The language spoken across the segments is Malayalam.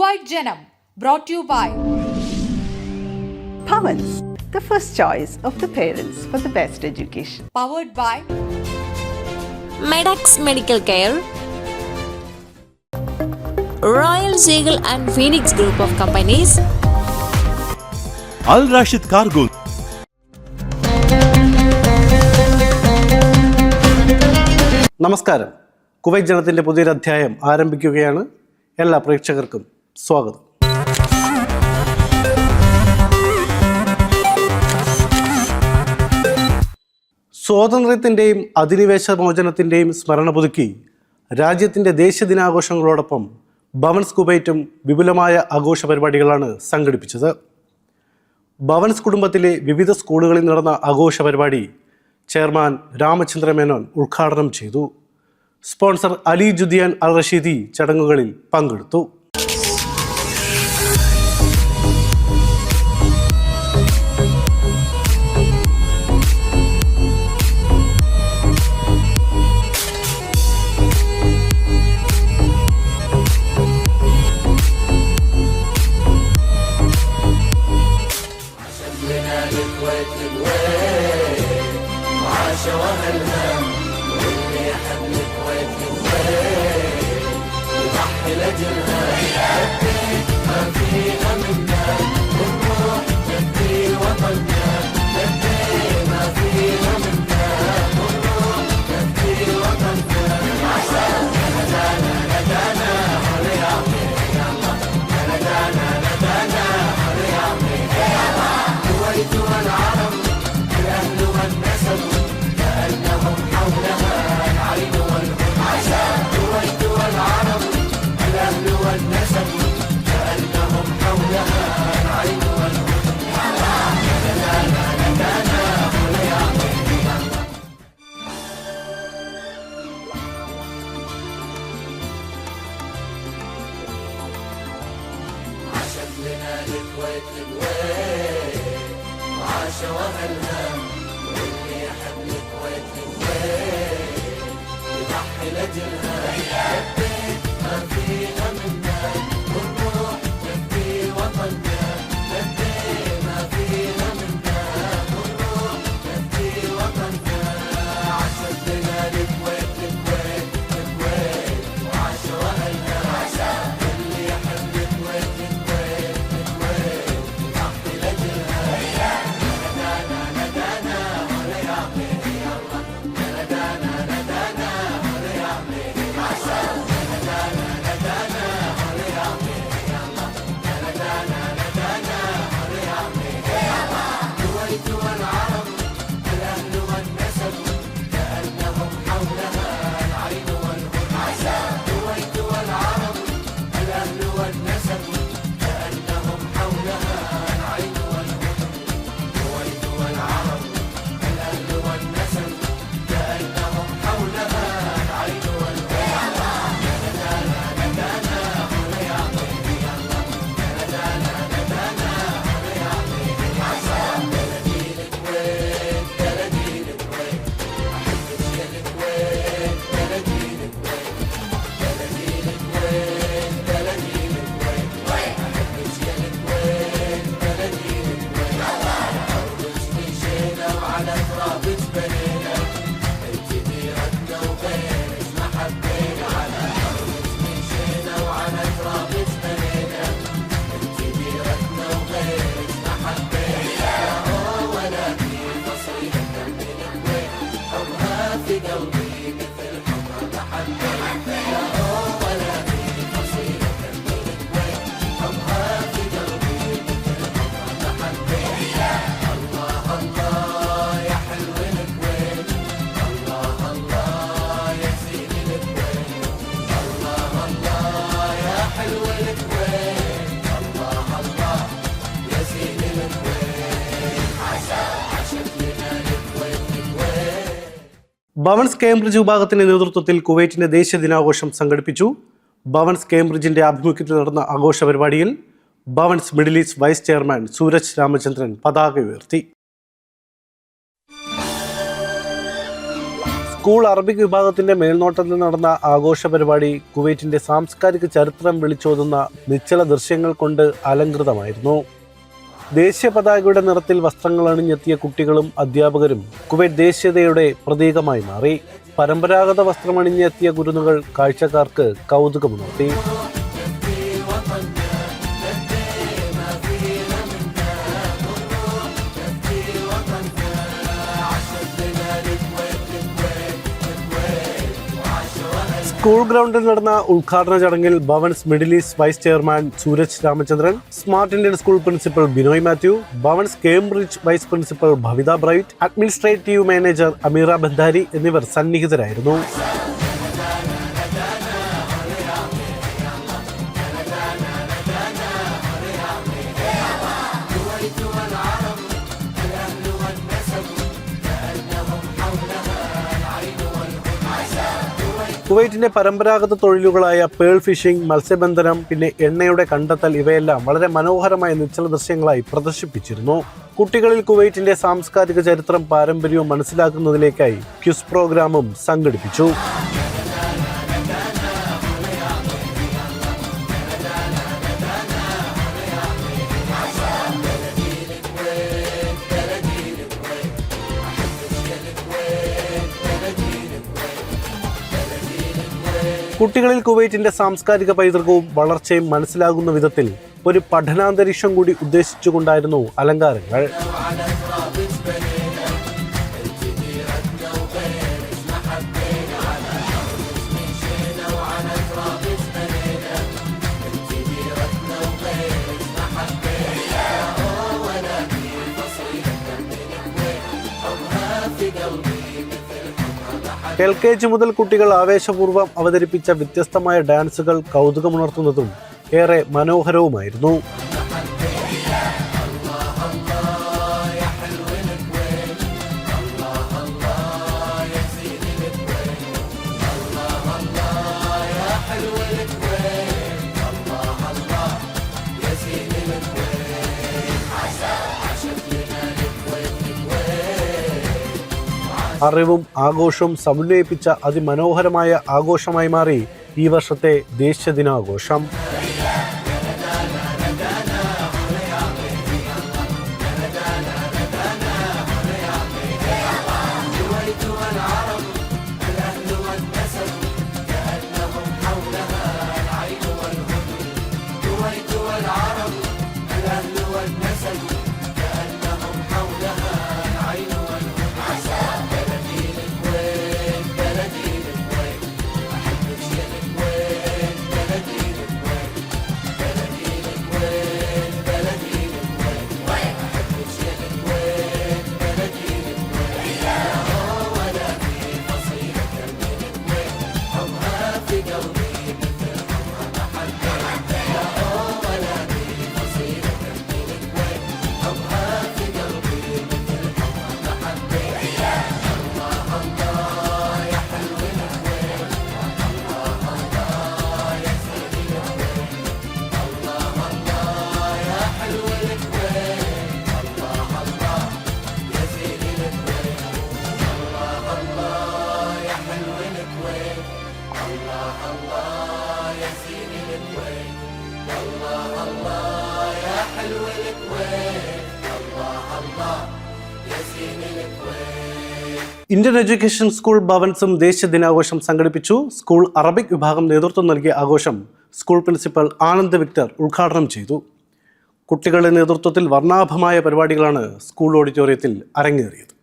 Kuwait Janam, brought to you by Bhavans, the first choice of the parents for the best education. Powered by Medax Medical Care, Royal Seagull and Phoenix Group of Companies, Al Rashid Cargo. നമസ്കാരം. കുവൈറ്റ് ജനത്തിൻ്റെ പുതിയൊരു അധ്യായം ആരംഭിക്കുകയാണ്. എല്ലാ പ്രേക്ഷകർക്കും സ്വാഗതം. സ്വാതന്ത്ര്യത്തിൻ്റെയും അധിനിവേശ മോചനത്തിൻ്റെയും സ്മരണ പുതുക്കി രാജ്യത്തിൻ്റെ ദേശീയ ദിനാഘോഷങ്ങളോടൊപ്പം ഭവൻസ് കുവൈറ്റും വിപുലമായ ആഘോഷ പരിപാടികളാണ് സംഘടിപ്പിച്ചത്. ഭവൻസ് കുടുംബത്തിലെ വിവിധ സ്കൂളുകളിൽ നടന്ന ആഘോഷ പരിപാടി ചെയർമാൻ രാമചന്ദ്ര മേനോൻ ഉദ്ഘാടനം ചെയ്തു. സ്പോൺസർ അലി ജുദിയാൻ അൽ റഷീദി ചടങ്ങുകളിൽ പങ്കെടുത്തു. ഭവൻസ് കേംബ്രിഡ്ജ് വിഭാഗത്തിന്റെ നേതൃത്വത്തിൽ കുവൈറ്റിന്റെ ദേശീയ ദിനാഘോഷം സംഘടിപ്പിച്ചു. ഭവൻസ് കേംബ്രിഡ്ജിന്റെ ആഭിമുഖ്യത്തിൽ നടന്ന ആഘോഷ പരിപാടിയിൽ Bhavans Middle East vice chairman Sooraj Ramachandran പതാക ഉയർത്തി. സ്കൂൾ അറബിക് വിഭാഗത്തിന്റെ മേൽനോട്ടത്തിൽ നടന്ന ആഘോഷ പരിപാടി കുവൈറ്റിന്റെ സാംസ്കാരിക ചരിത്രം വിളിച്ചോതുന്ന നിശ്ചല ദൃശ്യങ്ങൾ കൊണ്ട് അലങ്കൃതമായിരുന്നു. ദേശീയ പതാകയുടെ നിറത്തിൽ വസ്ത്രങ്ങൾ അണിഞ്ഞെത്തിയ കുട്ടികളും അധ്യാപകരും കുവൈറ്റ് ദേശീയതയുടെ പ്രതീകമായി മാറി. പരമ്പരാഗത വസ്ത്രമണിഞ്ഞെത്തിയ കുരുന്നുകൾ കാഴ്ചക്കാർക്ക് കൗതുകമുണർത്തി. സ്കൂൾ ഗ്രൗണ്ടിൽ നടന്ന ഉദ്ഘാടന ചടങ്ങിൽ Bhavans Middle East vice chairman Sooraj Ramachandran, Smart Indian School principal Binoy Mathew, Bhavans Cambridge vice principal Bhavitha Bright, administrative manager Ameera Bandhari എന്നിവർ സന്നിഹിതരായിരുന്നു. കുവൈറ്റിന്റെ പരമ്പരാഗത തൊഴിലുകളായ പേൾ ഫിഷിംഗ്, മത്സ്യബന്ധനം, പിന്നെ എണ്ണയുടെ കണ്ടെത്തൽ ഇവയെല്ലാം വളരെ മനോഹരമായ നിശ്ചല ദൃശ്യങ്ങളായി പ്രദർശിപ്പിച്ചിരുന്നു. കുട്ടികളിൽ കുവൈറ്റിന്റെ സാംസ്കാരിക ചരിത്രം പാരമ്പര്യവും മനസ്സിലാക്കുന്നതിലേക്കായി ക്വിസ് പ്രോഗ്രാമും സംഘടിപ്പിച്ചു. കുട്ടികളിൽ കുവൈറ്റിന്റെ സാംസ്കാരിക പൈതൃകവും വളർച്ചയും മനസ്സിലാകുന്ന വിധത്തിൽ ഒരു പഠനാന്തരീക്ഷം കൂടി ഉദ്ദേശിച്ചുകൊണ്ടായിരുന്നു അലങ്കാരങ്ങൾ. LKG മുതൽ കുട്ടികൾ ആവേശപൂർവ്വം അവതരിപ്പിച്ച വ്യത്യസ്തമായ ഡാൻസുകൾ കൗതുകമുണർത്തുന്നതും ഏറെ മനോഹരവുമായിരുന്നു. അറിവും ആഘോഷവും സമന്വയിപ്പിച്ച അതിമനോഹരമായ ആഘോഷമായി മാറി ഈ വർഷത്തെ ദേശീയ ദിനാഘോഷം. ഇന്ത്യൻ എഡ്യൂക്കേഷൻ സ്കൂൾ ഭവൻസും ദേശീയ ദിനാഘോഷം സംഘടിപ്പിച്ചു. സ്കൂൾ അറബിക് വിഭാഗം നേതൃത്വം നൽകിയ ആഘോഷം സ്കൂൾ പ്രിൻസിപ്പൽ ആനന്ദ് വിക്ടർ ഉദ്ഘാടനം ചെയ്തു. കുട്ടികളുടെ നേതൃത്വത്തിൽ വർണ്ണാഭമായ പരിപാടികളാണ് സ്കൂൾ ഓഡിറ്റോറിയത്തിൽ അരങ്ങേറിയത്.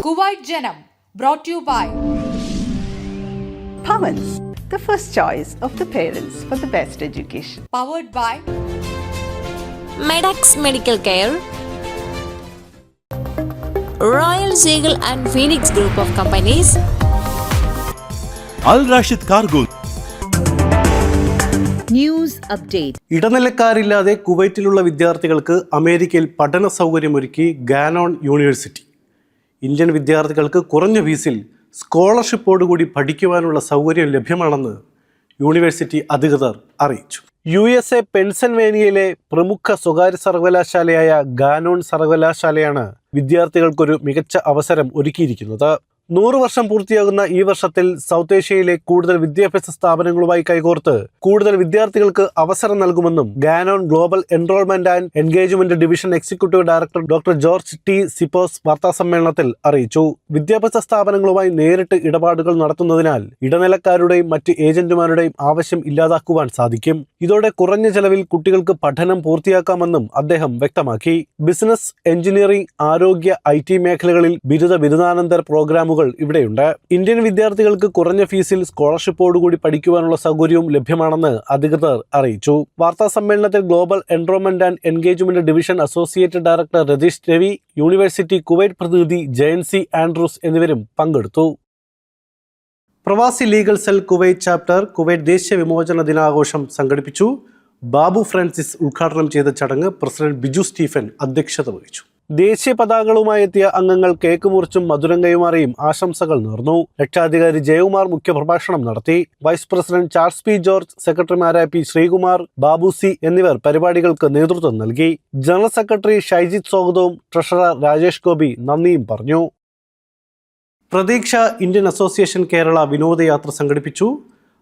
Kuwait Janam, brought to you by Pavans, the first choice of the parents for the best education. powered by Medax Medical Care, Royal Seagull and Phoenix Group of Companies, Al Rashid Cargo. News update. ഇടനിലക്കാരില്ലാതെ കുവൈറ്റിലുള്ള വിദ്യാർത്ഥികൾക്ക് അമേരിക്കയിൽ പഠന സൗകര്യമൊരുക്കി ഗാനോൺ യൂണിവേഴ്സിറ്റി. ഇന്ത്യൻ വിദ്യാർത്ഥികൾക്ക് കുറഞ്ഞ ഫീസിൽ സ്കോളർഷിപ്പോടുകൂടി പഠിക്കുവാനുള്ള സൗകര്യം ലഭ്യമാണെന്ന് യൂണിവേഴ്സിറ്റി അധികൃതർ അറിയിച്ചു. USA പെൻസിൽവേനിയയിലെ പ്രമുഖ സ്വകാര്യ സർവകലാശാലയായ ഗാനോൺ സർവകലാശാലയാണ് വിദ്യാർത്ഥികൾക്കൊരു മികച്ച അവസരം ഒരുക്കിയിരിക്കുന്നത്. 100 വർഷം പൂർത്തിയാകുന്ന ഈ വർഷത്തിൽ സൗത്ത് ഏഷ്യയിലെ കൂടുതൽ വിദ്യാഭ്യാസ സ്ഥാപനങ്ങളുമായി കൈകോർത്ത് കൂടുതൽ വിദ്യാർത്ഥികൾക്ക് അവസരം നൽകുമെന്നും Gannon global enrolment and engagement division executive director doctor George T Sipos വാർത്താസമ്മേളനത്തിൽ അറിയിച്ചു. വിദ്യാഭ്യാസ സ്ഥാപനങ്ങളുമായി നേരിട്ട് ഇടപാടുകൾ നടത്തുന്നതിനാൽ ഇടനിലക്കാരുടെയും മറ്റ് ഏജന്റുമാരുടെയും ആവശ്യം ഇല്ലാതാക്കുവാൻ സാധിക്കും. ഇതോടെ കുറഞ്ഞ ചെലവിൽ കുട്ടികൾക്ക് പഠനം പൂർത്തിയാക്കാമെന്നും അദ്ദേഹം വ്യക്തമാക്കി. ബിസിനസ്, എഞ്ചിനീയറിംഗ്, ആരോഗ്യ, IT മേഖലകളിൽ ബിരുദാനന്തര പ്രോഗ്രാമുകൾ ഇവിടെയുണ്ട്. ഇന്ത്യൻ വിദ്യാർത്ഥികൾക്ക് കുറഞ്ഞ ഫീസിൽ സ്കോളർഷിപ്പോടുകൂടി പഠിക്കുവാനുള്ള സൗകര്യവും ലഭ്യമാണെന്ന് അധികൃതർ അറിയിച്ചു. വാർത്താ സമ്മേളനത്തിൽ global enrolment and engagement division associate director Ratheesh Ravi, university Kuwait പ്രതിനിധി ജയൻസി ആൻഡ്രൂസ് എന്നിവരും പങ്കെടുത്തു. പ്രവാസി legal cell Kuwait chapter Kuwait ദേശീയ വിമോചന ദിനാഘോഷം സംഘടിപ്പിച്ചു. ബാബു ഫ്രാൻസിസ് ഉദ്ഘാടനം ചെയ്ത ചടങ്ങ് പ്രസിഡന്റ് ബിജു സ്റ്റീഫൻ അധ്യക്ഷത വഹിച്ചു. ദേശീയ പതാകകളുമായി എത്തിയ അംഗങ്ങൾ കേക്ക് മുറിച്ചും മധുരം കൈമാറിയും ആശംസകൾ നേർന്നു. രക്ഷാധികാരി ജയകുമാർ മുഖ്യപ്രഭാഷണം നടത്തി. Vice president Charles P George, സെക്രട്ടറിമാരായ പി ശ്രീകുമാർ, ബാബു സി എന്നിവർ പരിപാടികൾക്ക് നേതൃത്വം നൽകി. ജനറൽ സെക്രട്ടറി ഷൈജിത് സ്വാഗതവും ട്രഷറർ രാജേഷ് ഗോപി നന്ദിയും പറഞ്ഞു. പ്രതീക്ഷ ഇന്ത്യൻ അസോസിയേഷൻ കേരള വിനോദയാത്ര സംഘടിപ്പിച്ചു.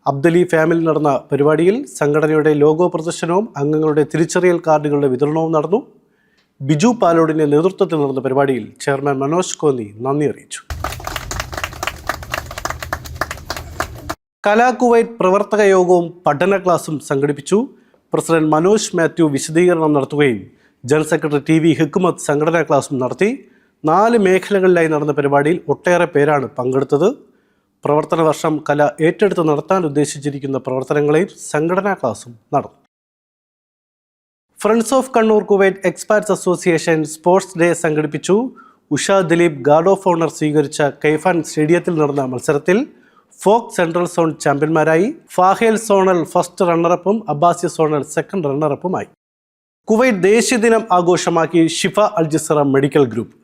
അബ്ദലി ഫാമിലി നടന്ന പരിപാടിയിൽ സംഘടനയുടെ ലോഗോ പ്രദർശനവും അംഗങ്ങളുടെ തിരിച്ചറിയൽ കാർഡുകളുടെ വിതരണവും നടന്നു. ബിജു പാലോടിന്റെ നേതൃത്വത്തിൽ നടന്ന പരിപാടിയിൽ ചെയർമാൻ മനോജ് കോന്നി നന്ദി അറിയിച്ചു. കലാ കുവൈറ്റ് പ്രവർത്തക യോഗവും പഠന ക്ലാസും സംഘടിപ്പിച്ചു. പ്രസിഡന്റ് മനോജ് മാത്യു വിശദീകരണം നടത്തുകയും ജനറൽ സെക്രട്ടറി TV ഹിക്മത്ത് സംഘടനാ ക്ലാസും നടത്തി. 4 മേഖലകളിലായി നടന്ന പരിപാടിയിൽ ഒട്ടേറെ പേരാണ് പങ്കെടുത്തത്. പ്രവർത്തന വർഷം കല ഏറ്റെടുത്ത് നടത്താൻ ഉദ്ദേശിച്ചിരിക്കുന്ന പ്രവർത്തനങ്ങളെയും സംഘടനാ ക്ലാസും നടന്നു. Friends of Kannur Kuwait expats association sports day സംഘടിപ്പിച്ചു. Usha Dileep guard of honour സ്വീകരിച്ച കൈഫാൻ സ്റ്റേഡിയത്തിൽ നടന്ന മത്സരത്തിൽ ഫോക്ക് സെൻട്രൽ സോൺ ചാമ്പ്യന്മാരായി. ഫാഹേൽ സോണൽ ഫസ്റ്റ് റണ്ണറപ്പും അബ്ബാസി സോണൽ സെക്കൻഡ് റണ്ണറപ്പുമായി. കുവൈറ്റ് ദേശീയ ദിനം ആഘോഷമാക്കി ഷിഫ അൽ ജിസ്റ മെഡിക്കൽ ഗ്രൂപ്പ്.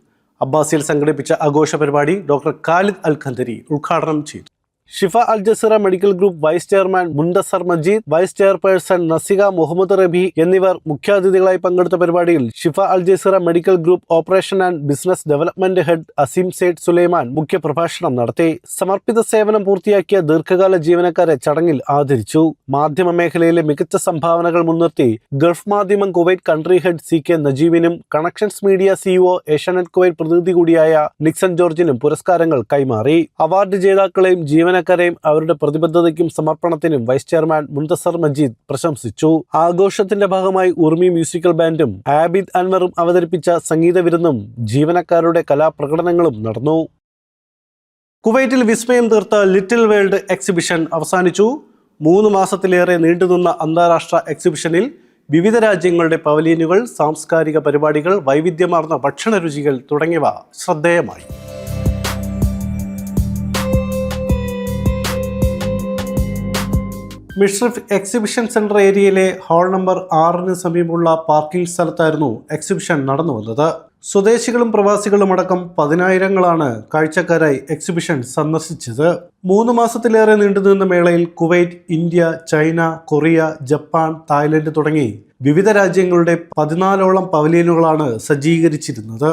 അബ്ബാസിയിൽ സംഘടിപ്പിച്ച ആഘോഷ പരിപാടി ഡോക്ടർ ഖാലിദ് അൽ ഖന്തരി ഉദ്ഘാടനം ചെയ്തു. Shifa Al Jazeera medical group vice chairman Muntasar Majeed, vice chairperson Nasika Muhammad Rabi എന്നിവർ മുഖ്യാതിഥികളായി പങ്കെടുത്ത പരിപാടിയിൽ Shifa Al Jazeera medical group operation and business development head Aseem Sayed Sulaiman മുഖ്യപ്രഭാഷണം നടത്തി. സമർപ്പിത സേവനം പൂർത്തിയാക്കിയ ദീർഘകാല ജീവനക്കാരെ ചടങ്ങിൽ ആദരിച്ചു. മാധ്യമ മേഖലയിലെ മികച്ച സംഭാവനകൾ മുൻനിർത്തി Gulf Madhyamam Kuwait country head CK നജീബിനും connections media CEO Asianet Kuwait പ്രതിനിധി കൂടിയായ നിക്സൺ ജോർജിനും പുരസ്കാരങ്ങൾ കൈമാറി. അവാർഡ് ജേതാക്കളെയും ജീവനക്കാരെയും അവരുടെ പ്രതിബദ്ധതയ്ക്കും സമർപ്പണത്തിനും വൈസ് ചെയർമാൻ മുന്തസർ മജീദ് പ്രശംസിച്ചു. ആഘോഷത്തിന്റെ ഭാഗമായി ഉർമി മ്യൂസിക്കൽ ബാൻഡും ആബിദ് അൻവറും അവതരിപ്പിച്ച സംഗീത വിരുന്നും ജീവനക്കാരുടെ കലാപ്രകടനങ്ങളും നടന്നു. കുവൈറ്റിൽ വിസ്മയം തീർത്ത ലിറ്റിൽ വേൾഡ് എക്സിബിഷൻ അവസാനിച്ചു. 3 മാസത്തിലേറെ നീണ്ടുനിന്ന അന്താരാഷ്ട്ര എക്സിബിഷനിൽ വിവിധ രാജ്യങ്ങളുടെ പവലിയനുകൾ, സാംസ്കാരിക പരിപാടികൾ, വൈവിധ്യമാർന്ന ഭക്ഷണ രുചികൾ തുടങ്ങിയവ ശ്രദ്ധേയമായി. മിഷ്രിഫ് എക്സിബിഷൻ സെന്റർ ഏരിയയിലെ ഹാൾ നമ്പർ 6 സമീപമുള്ള പാർക്കിംഗ് സ്ഥലത്തായിരുന്നു എക്സിബിഷൻ നടന്നു വന്നത്. സ്വദേശികളും പ്രവാസികളും അടക്കം പതിനായിരങ്ങളാണ് കാഴ്ചക്കാരായി എക്സിബിഷൻ സന്ദർശിച്ചത്. 3 മാസത്തിലേറെ നീണ്ടുനിന്ന മേളയിൽ Kuwait, India, China, Korea, Japan, Thailand തുടങ്ങി വിവിധ രാജ്യങ്ങളുടെ 14ഓളം പവലിയനുകളാണ് സജ്ജീകരിച്ചിരുന്നത്.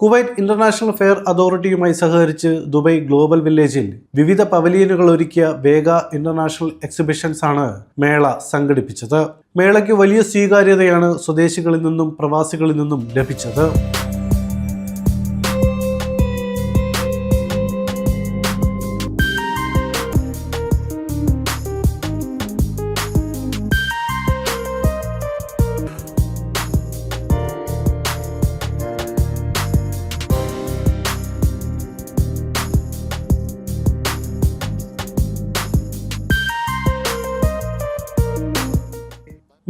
കുവൈറ്റ് ഇന്റർനാഷണൽ ഫെയർ അതോറിറ്റിയുമായി സഹകരിച്ച് ദുബായ് ഗ്ലോബൽ വില്ലേജിൽ വിവിധ പവലിയനുകൾ ഒരുക്കിയ വേഗ ഇന്റർനാഷണൽ എക്സിബിഷൻസ് ആണ് മേള സംഘടിപ്പിച്ചത്. മേളയ്ക്ക് വലിയ സ്വീകാര്യതയാണ് സ്വദേശികളിൽ നിന്നും പ്രവാസികളിൽ നിന്നും ലഭിച്ചത്.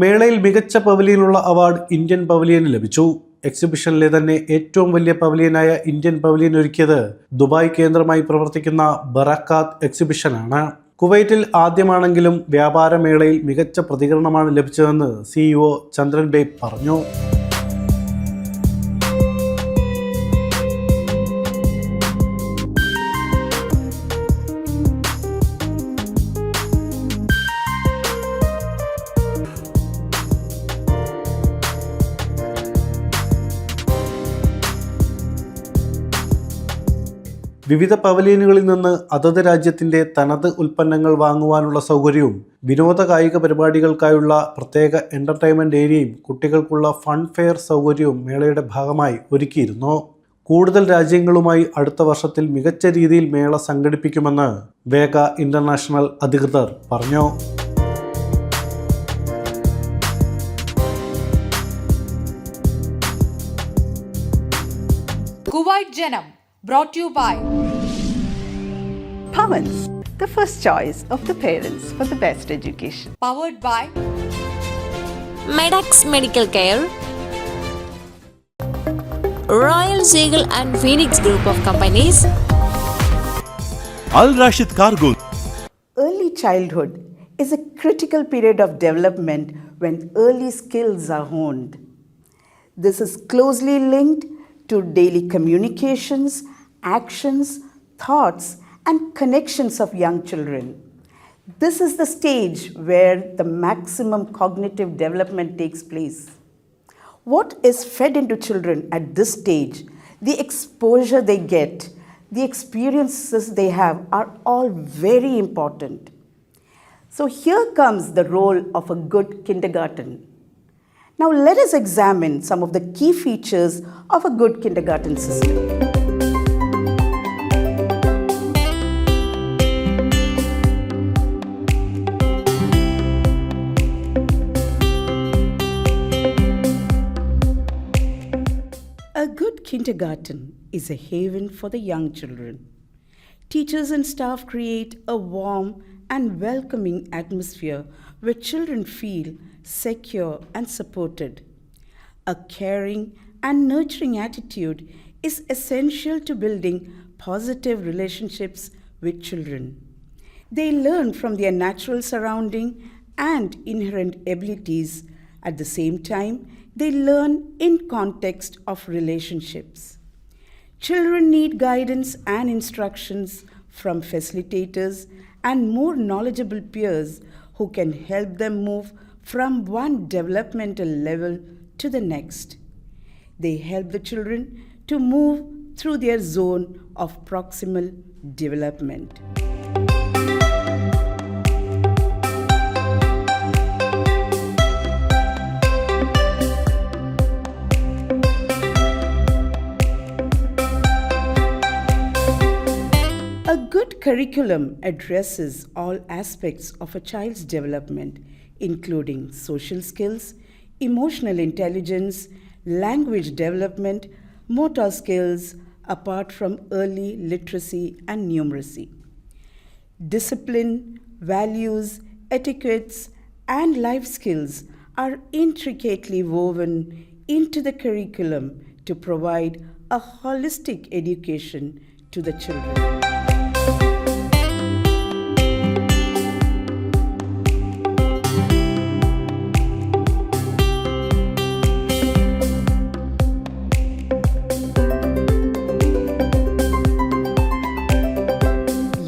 മേളയിൽ മികച്ച പവലിയനുള്ള അവാർഡ് ഇന്ത്യൻ പവലിയന് ലഭിച്ചു. എക്സിബിഷനിലെ തന്നെ ഏറ്റവും വലിയ പവലിയനായ ഇന്ത്യൻ പവലിയൻ ഒരുക്കിയത് ദുബായ് കേന്ദ്രമായി പ്രവർത്തിക്കുന്ന ബറക്കാത്ത് എക്സിബിഷനാണ്. കുവൈറ്റിൽ ആദ്യമാണെങ്കിലും വ്യാപാരമേളയിൽ മികച്ച പ്രതികരണമാണ് ലഭിച്ചതെന്ന് CEO ചന്ദ്രൻ ബേഗ് പറഞ്ഞു. വിവിധ പവലിയനുകളിൽ നിന്ന് അതത് രാജ്യത്തിൻ്റെ തനത് ഉൽപ്പന്നങ്ങൾ വാങ്ങുവാനുള്ള സൗകര്യവും വിനോദ കായിക പരിപാടികൾക്കായുള്ള പ്രത്യേക എൻ്റർടൈൻമെൻറ്റ് ഏരിയയും കുട്ടികൾക്കുള്ള ഫൺ ഫെയർ സൗകര്യവും മേളയുടെ ഭാഗമായി ഒരുക്കിയിരുന്നു. കൂടുതൽ രാജ്യങ്ങളുമായി അടുത്ത വർഷത്തിൽ മികച്ച രീതിയിൽ മേള സംഘടിപ്പിക്കുമെന്ന് വേഗ ഇന്റർനാഷണൽ അധികൃതർ പറഞ്ഞു. Kuwait Janam, brought to you by Pavans, the first choice of the parents for the best education. powered by Medax Medical Care, Royal Seagull and Phoenix Group of Companies, Al Rashid Cargo. Early childhood is a critical period of development when early skills are honed. This is closely linked to daily communications, actions, thoughts, and connections of young children. This is the stage where the maximum cognitive development takes place. What is fed into children at this stage, the exposure they get, the experiences they have are all very important. So here comes the role of a good kindergarten. Now let us examine some of the key features of a good kindergarten system. A good kindergarten is a haven for the young children. Teachers and staff create a warm and welcoming atmosphere where children feel secure and supported. A caring and nurturing attitude is essential to building positive relationships with children. They learn from their natural surrounding and inherent abilities. At the same time, they learn in context of relationships. Children need guidance and instructions from facilitators and more knowledgeable peers who can help them move from one developmental level to the next. They help the children to move through their zone of proximal development. A good curriculum addresses all aspects of a child's development, including social skills, emotional intelligence, language development, motor skills, apart from early literacy and numeracy. Discipline, values, etiquettes, and life skills are intricately woven into the curriculum to provide a holistic education to the children.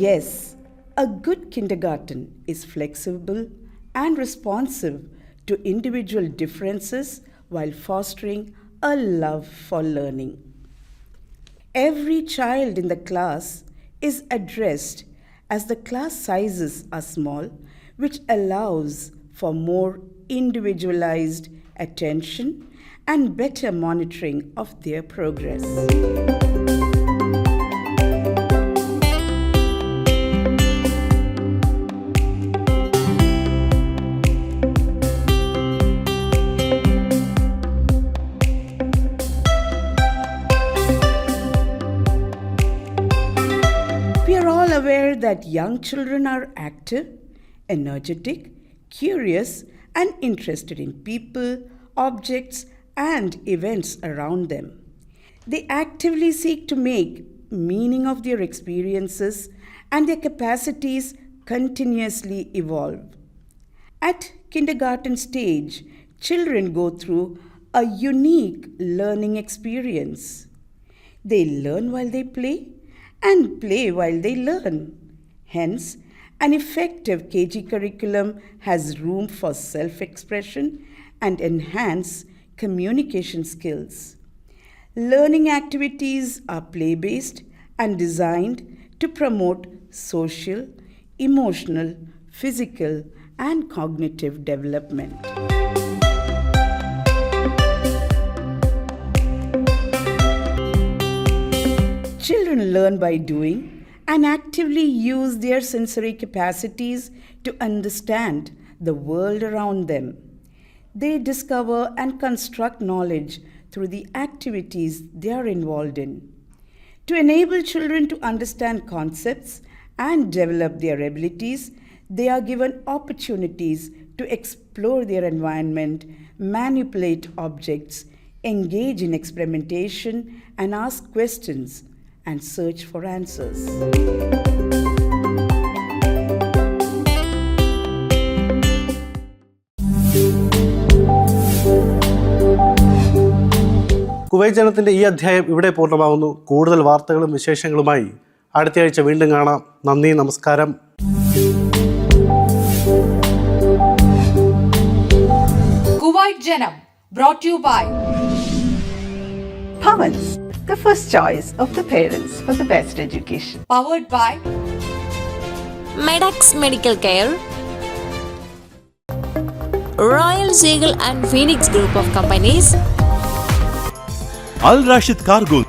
Yes, a good kindergarten is flexible and responsive to individual differences while fostering a love for learning. Every child in the class is addressed as the class sizes are small, which allows for more individualized attention and better monitoring of their progress. We are all aware that young children are active, energetic, curious, and interested in people, objects, and events around them. They actively seek to make meaning of their experiences, and their capacities continuously evolve. At kindergarten stage, children go through a unique learning experience. They learn while they play and play while they learn. Hence, an effective KG curriculum has room for self-expression and enhance communication skills. Learning activities are play-based and designed to promote social, emotional, physical, and cognitive development. Children learn by doing and actively use their sensory capacities to understand the world around them. They discover and construct knowledge through the activities they are involved in. To enable children to understand concepts and develop their abilities, they are given opportunities to explore their environment, manipulate objects, engage in experimentation, and ask questions and search for answers. Kuwait ജനത്തിൻ്റെ ഈ അധ്യായം ഇവിടെ പൂർണ്ണമാകുന്നു. കൂടുതൽ വാർത്തകളും വിശേഷങ്ങളുമായി അടുത്തയാഴ്ച വീണ്ടും കാണാം. നന്ദി, നമസ്കാരം. Kuwait Janam, brought to you by Pavans, the first choice of the parents for the best education. powered by Medax Medical Care, Royal Seagull and Phoenix Group of Companies, Al Rashid Cargo.